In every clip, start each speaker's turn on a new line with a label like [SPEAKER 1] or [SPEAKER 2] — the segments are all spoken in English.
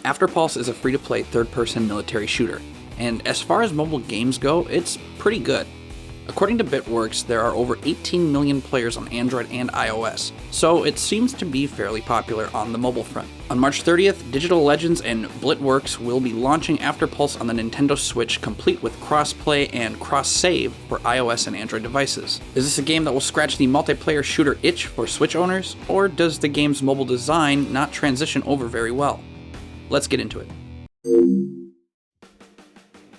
[SPEAKER 1] Afterpulse is a free-to-play third-person military shooter, and as far as mobile games go, it's pretty good. According to BlitWorks, there are over 18 million players on Android and iOS, so it seems to be fairly popular on the mobile front. On March 30th, Digital Legends and BlitWorks will be launching Afterpulse on the Nintendo Switch, complete with cross-play and cross-save for iOS and Android devices. Is this a game that will scratch the multiplayer shooter itch for Switch owners, or does the game's mobile design not transition over very well? Let's get into it.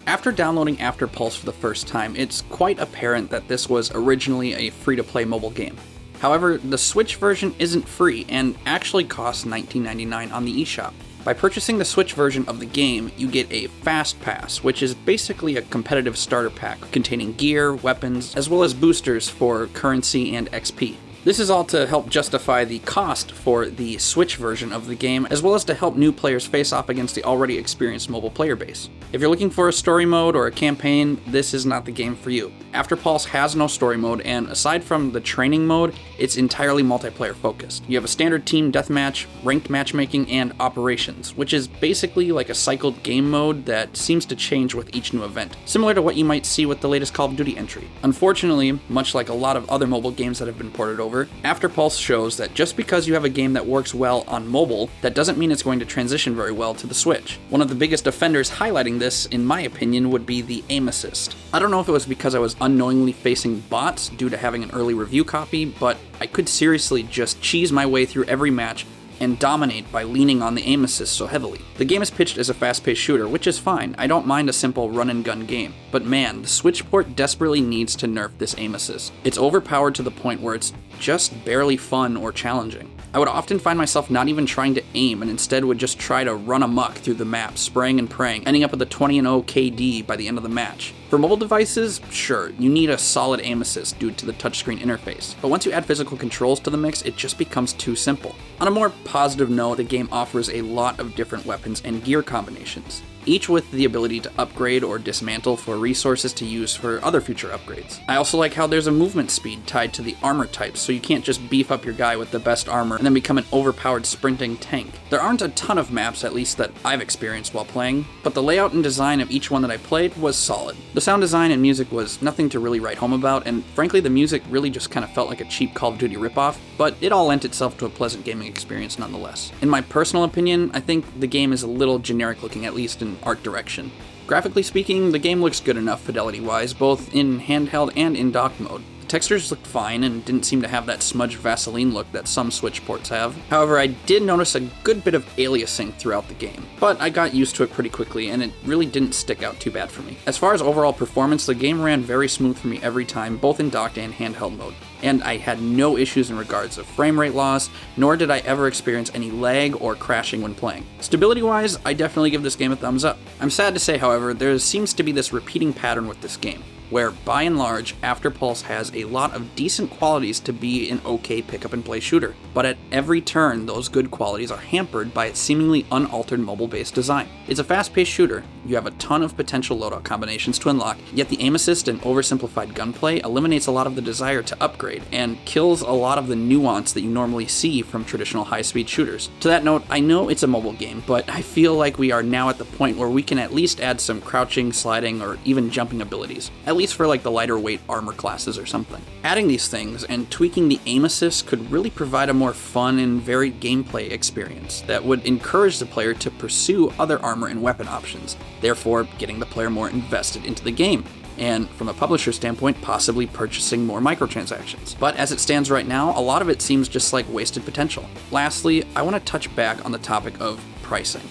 [SPEAKER 1] After downloading Afterpulse for the first time, it's quite apparent that this was originally a free-to-play mobile game. However, the Switch version isn't free and actually costs $19.99 on the eShop. By purchasing the Switch version of the game, you get a Fast Pass, which is basically a competitive starter pack containing gear, weapons, as well as boosters for currency and XP. This is all to help justify the cost for the Switch version of the game, as well as to help new players face off against the already experienced mobile player base. If you're looking for a story mode or a campaign, this is not the game for you. Afterpulse has no story mode, and aside from the training mode, it's entirely multiplayer focused. You have a standard team deathmatch, ranked matchmaking, and operations, which is basically like a cycled game mode that seems to change with each new event, similar to what you might see with the latest Call of Duty entry. Unfortunately, much like a lot of other mobile games that have been ported over, Afterpulse shows that just because you have a game that works well on mobile, that doesn't mean it's going to transition very well to the Switch. One of the biggest offenders highlighting this, in my opinion, would be the aim assist. I don't know if it was because I was unknowingly facing bots due to having an early review copy, but I could seriously just cheese my way through every match and dominate by leaning on the aim assist so heavily. The game is pitched as a fast-paced shooter, which is fine. I don't mind a simple run-and-gun game. But man, the Switch port desperately needs to nerf this aim assist. It's overpowered to the point where it's just barely fun or challenging. I would often find myself not even trying to aim and instead would just try to run amok through the map, spraying and praying, ending up with a 20-0 KD by the end of the match. For mobile devices, sure, you need a solid aim assist due to the touchscreen interface, but once you add physical controls to the mix, it just becomes too simple. On a more positive note, the game offers a lot of different weapons and gear combinations, each with the ability to upgrade or dismantle for resources to use for other future upgrades. I also like how there's a movement speed tied to the armor types, so you can't just beef up your guy with the best armor and then become an overpowered sprinting tank. There aren't a ton of maps, at least that I've experienced while playing, but the layout and design of each one that I played was solid. The sound design and music was nothing to really write home about, and frankly the music really just kind of felt like a cheap Call of Duty ripoff, but it all lent itself to a pleasant gaming experience nonetheless. In my personal opinion, I think the game is a little generic looking, at least in art direction. Graphically speaking, the game looks good enough fidelity-wise, both in handheld and in dock mode. The textures looked fine and didn't seem to have that smudged Vaseline look that some Switch ports have. However, I did notice a good bit of aliasing throughout the game, but I got used to it pretty quickly and it really didn't stick out too bad for me. As far as overall performance, the game ran very smooth for me every time, both in docked and handheld mode, and I had no issues in regards of frame rate loss, nor did I ever experience any lag or crashing when playing. Stability-wise, I definitely give this game a thumbs up. I'm sad to say, however, there seems to be this repeating pattern with this game, where by and large, Afterpulse has a lot of decent qualities to be an okay pick-up-and-play shooter, but at every turn, those good qualities are hampered by its seemingly unaltered mobile-based design. It's a fast-paced shooter, you have a ton of potential loadout combinations to unlock, yet the aim assist and oversimplified gunplay eliminates a lot of the desire to upgrade, and kills a lot of the nuance that you normally see from traditional high-speed shooters. To that note, I know it's a mobile game, but I feel like we are now at the point where we can at least add some crouching, sliding, or even jumping abilities. At least for like the lighter weight armor classes or something. Adding these things and tweaking the aim assist could really provide a more fun and varied gameplay experience that would encourage the player to pursue other armor and weapon options, therefore getting the player more invested into the game, and from a publisher standpoint, possibly purchasing more microtransactions. But as it stands right now, a lot of it seems just like wasted potential. Lastly, I want to touch back on the topic of pricing.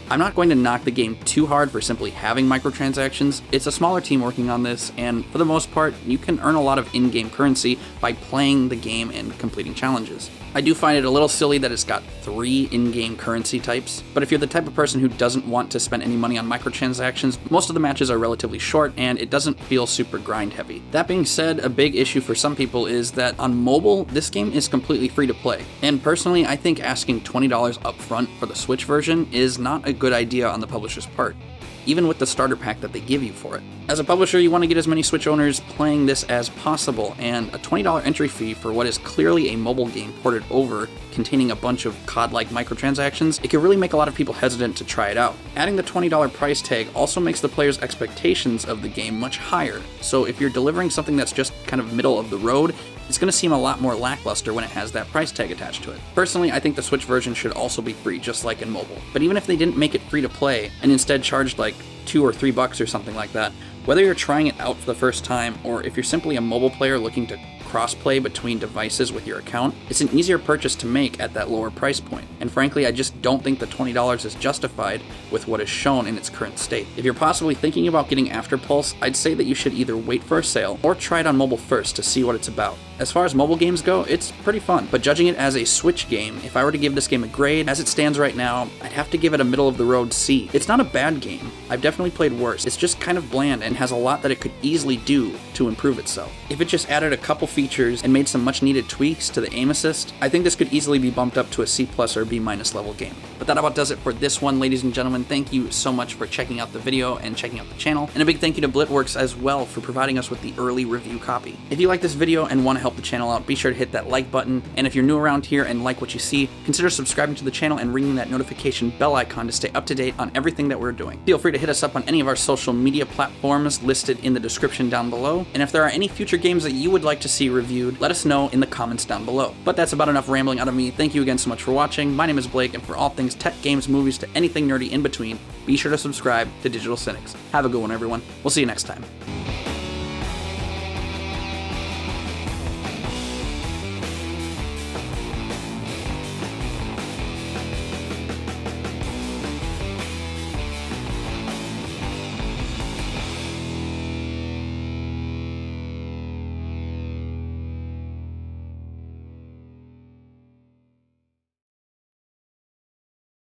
[SPEAKER 1] I'm not going to knock the game too hard for simply having microtransactions. It's a smaller team working on this, and for the most part, you can earn a lot of in-game currency by playing the game and completing challenges. I do find it a little silly that it's got 3 in-game currency types, but if you're the type of person who doesn't want to spend any money on microtransactions, most of the matches are relatively short and it doesn't feel super grind heavy. That being said, a big issue for some people is that on mobile, this game is completely free to play, and personally, I think asking $20 up front for the Switch version is not a good idea on the publisher's part. even with the starter pack that they give you for it. As a publisher, you want to get as many Switch owners playing this as possible, and a $20 entry fee for what is clearly a mobile game ported over, containing a bunch of COD-like microtransactions, it can really make a lot of people hesitant to try it out. Adding the $20 price tag also makes the player's expectations of the game much higher, so if you're delivering something that's just kind of middle of the road, it's going to seem a lot more lackluster when it has that price tag attached to it. Personally, I think the Switch version should also be free, just like in mobile. But even if they didn't make it free to play, and instead charged like $2 or $3 or something like that, whether you're trying it out for the first time, or if you're simply a mobile player looking to cross-play between devices with your account, it's an easier purchase to make at that lower price point. And frankly, I just don't think the $20 is justified with what is shown in its current state. If you're possibly thinking about getting Afterpulse, I'd say that you should either wait for a sale or try it on mobile first to see what it's about. As far as mobile games go, it's pretty fun, but judging it as a Switch game, if I were to give this game a grade, as it stands right now, I'd have to give it a middle-of-the-road C. It's not a bad game. I've definitely played worse. It's just kind of bland and has a lot that it could easily do to improve itself. If it just added a couple features and made some much-needed tweaks to the aim assist, I think this could easily be bumped up to a C+ or B- level game. But that about does it for this one, ladies and gentlemen. Thank you so much for checking out the video and checking out the channel, and a big thank you to BlitWorks as well for providing us with the early review copy. If you like this video and want to help the channel out, be sure to hit that like button, and if you're new around here and like what you see, consider subscribing to the channel and ringing that notification bell icon to stay up to date on everything that we're doing. Feel free to hit us up on any of our social media platforms listed in the description down below, and if there are any future games that you would like to see reviewed, let us know in the comments down below. But that's about enough rambling out of me. Thank you again so much for watching. My name is Blake, and for all things tech, games, movies, to anything nerdy in between, be sure to subscribe to Digital Cynics. Have a good one, everyone. We'll see you next time.